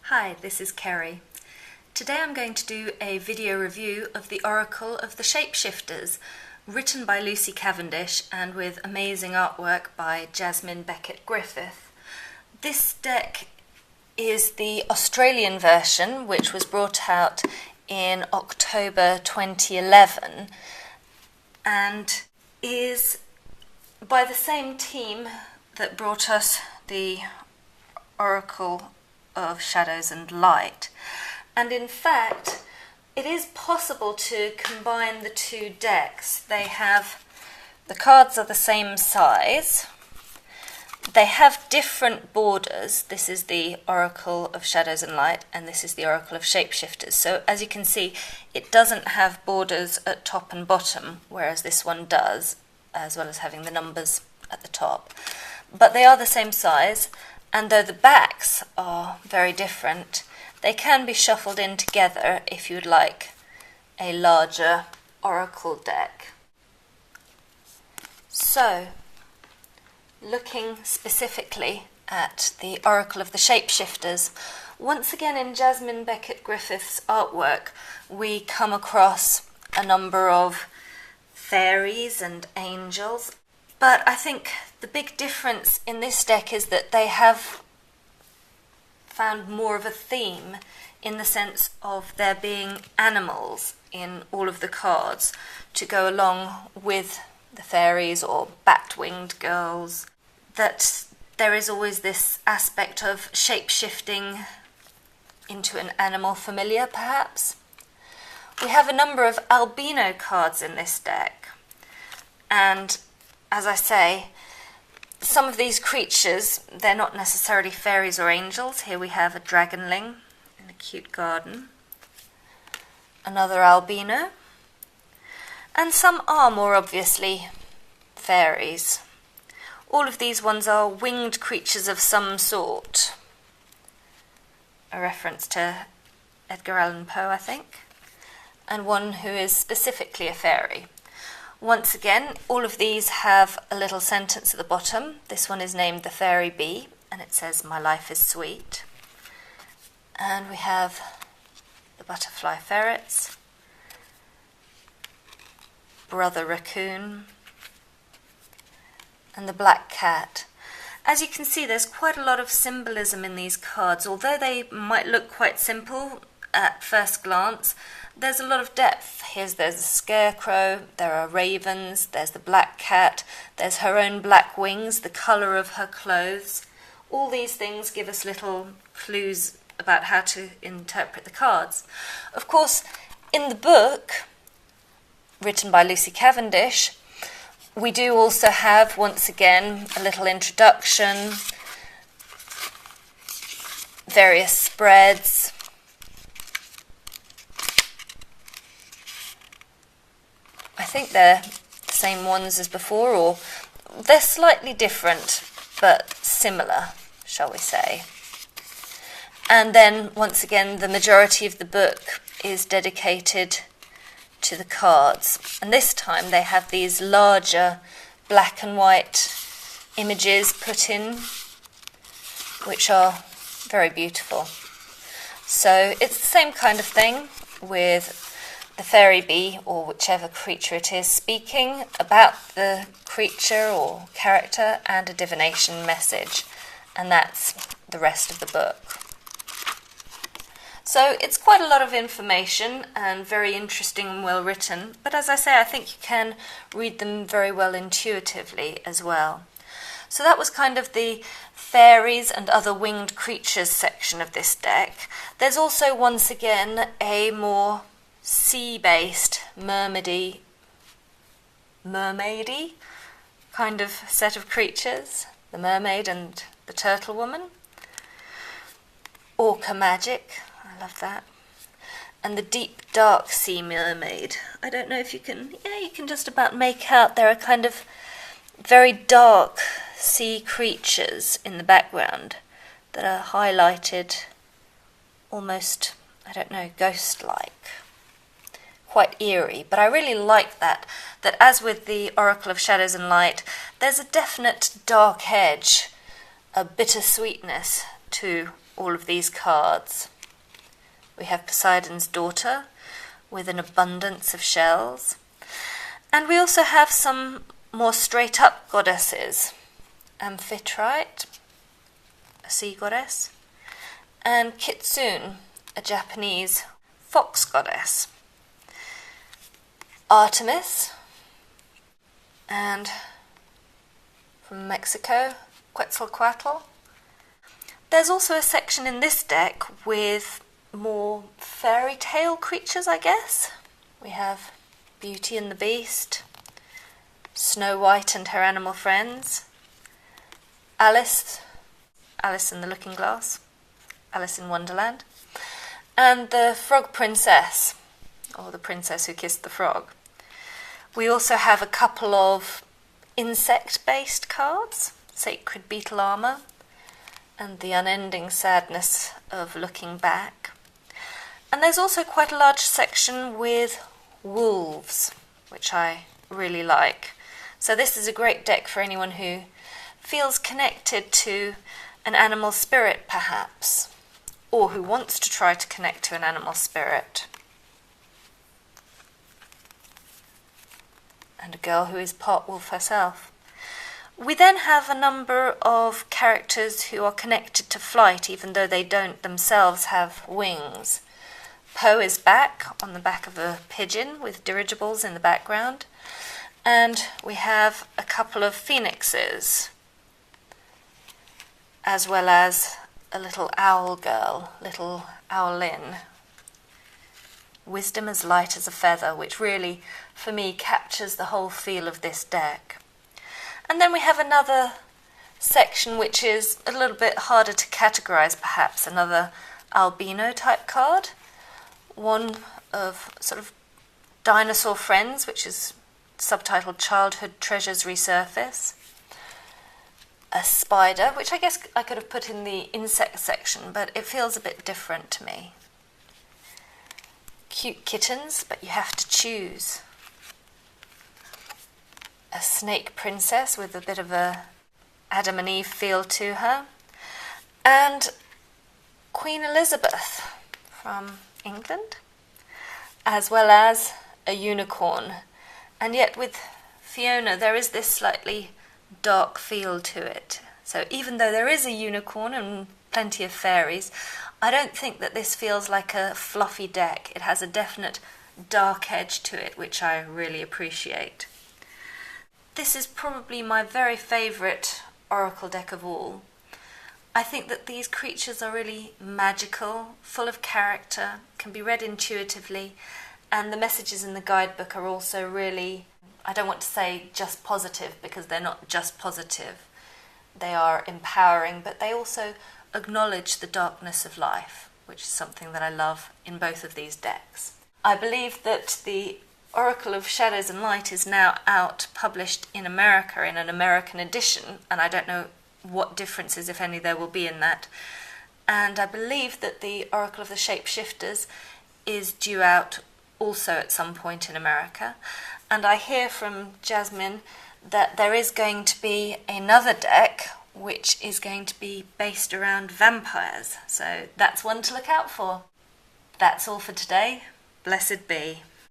Hi, this is Kerry. Today I'm going to do a video review of the Oracle of the Shapeshifters, written by Lucy Cavendish and with amazing artwork by Jasmine Becket-Griffith. This deck is the Australian version, which was brought out in October 2011 and is by the same team that brought us the Oracle of Shadows and Light. And in fact, it is possible to combine the two decks. The cards are the same size. They have different borders. This is the Oracle of Shadows and Light, and this is the Oracle of Shapeshifters. So as you can see, it doesn't have borders at top and bottom, whereas this one does, as well as having the numbers at the top. But they are the same size, and though the backs are very different, they can be shuffled in together if you'd like a larger oracle deck. So, looking specifically at the Oracle of the Shapeshifters, once again in Jasmine Becket-Griffith's artwork, we come across a number of fairies and angels. But I think the big difference in this deck is that they have found more of a theme in the sense of there being animals in all of the cards to go along with the fairies or bat-winged girls. That there is always this aspect of shape-shifting into an animal familiar, perhaps. We have a number of albino cards in this deck, and as I say, some of these creatures, they're not necessarily fairies or angels. Here we have a dragonling in a cute garden, another albino, and some are more obviously fairies. All of these ones are winged creatures of some sort, a reference to Edgar Allan Poe, I think, and one who is specifically a fairy. Once again, all of these have a little sentence at the bottom. This one is named The Fairy Bee, and it says, "My life is sweet." And we have the butterfly ferrets, brother raccoon, and the black cat. As you can see, there's quite a lot of symbolism in these cards. Although they might look quite simple at first glance, there's a lot of depth. There's a scarecrow, there are ravens, there's the black cat, there's her own black wings, the colour of her clothes. All these things give us little clues about how to interpret the cards. Of course, in the book, written by Lucy Cavendish, we do also have, once again, a little introduction, various spreads. I think they're the same ones as before, or they're slightly different, but similar, shall we say. And then, once again, the majority of the book is dedicated to the cards. And this time they have these larger black and white images put in, which are very beautiful. So it's the same kind of thing with the fairy bee, or whichever creature it is, speaking about the creature or character and a divination message, and that's the rest of the book. So it's quite a lot of information and very interesting and well written, but as I say, I think you can read them very well intuitively as well. So that was kind of the fairies and other winged creatures section of this deck. There's also, once again, a more sea-based, mermaidy kind of set of creatures. The mermaid and the turtle woman. Orca magic, I love that. And the deep, dark sea mermaid. I don't know if you can just about make out there are kind of very dark sea creatures in the background that are highlighted almost, ghost-like. Quite eerie, but I really like that as with the Oracle of Shadows and Light, there's a definite dark edge, a bittersweetness to all of these cards. We have Poseidon's daughter with an abundance of shells. And we also have some more straight up goddesses. Amphitrite, a sea goddess, and Kitsune, a Japanese fox goddess. Artemis, and from Mexico, Quetzalcoatl. There's also a section in this deck with more fairy tale creatures, I guess. We have Beauty and the Beast, Snow White and her animal friends, Alice in the Looking Glass, Alice in Wonderland, and the Frog Princess, or the princess who kissed the frog. We also have a couple of insect-based cards, Sacred Beetle Armour, and The Unending Sadness of Looking Back. And there's also quite a large section with wolves, which I really like. So this is a great deck for anyone who feels connected to an animal spirit, perhaps, or who wants to try to connect to an animal spirit. And a girl who is part wolf herself. We then have a number of characters who are connected to flight, even though they don't themselves have wings. Poe is back on the back of a pigeon with dirigibles in the background. And we have a couple of phoenixes, as well as a little owl girl, little Owlin. Wisdom as light as a feather, which really, for me, captures the whole feel of this deck. And then we have another section which is a little bit harder to categorise, perhaps, another albino type card. One of sort of dinosaur friends, which is subtitled Childhood Treasures Resurface. A spider, which I guess I could have put in the insect section, but it feels a bit different to me. Cute kittens, but you have to choose. A snake princess with a bit of a Adam and Eve feel to her. And Queen Elizabeth from England, as well as a unicorn. And yet with Fiona there is this slightly dark feel to it. So even though there is a unicorn and plenty of fairies, I don't think that this feels like a fluffy deck. It has a definite dark edge to it, which I really appreciate. This is probably my very favourite Oracle deck of all. I think that these creatures are really magical, full of character, can be read intuitively, and the messages in the guidebook are also really, I don't want to say just positive, because they're not just positive. They are empowering, but they also acknowledge the darkness of life, which is something that I love in both of these decks. I believe that the Oracle of Shadows and Light is now out, published in America in an American edition, and I don't know what differences, if any, there will be in that. And I believe that the Oracle of the Shapeshifters is due out also at some point in America. And I hear from Jasmine that there is going to be another deck which is going to be based around vampires. So that's one to look out for. That's all for today. Blessed be.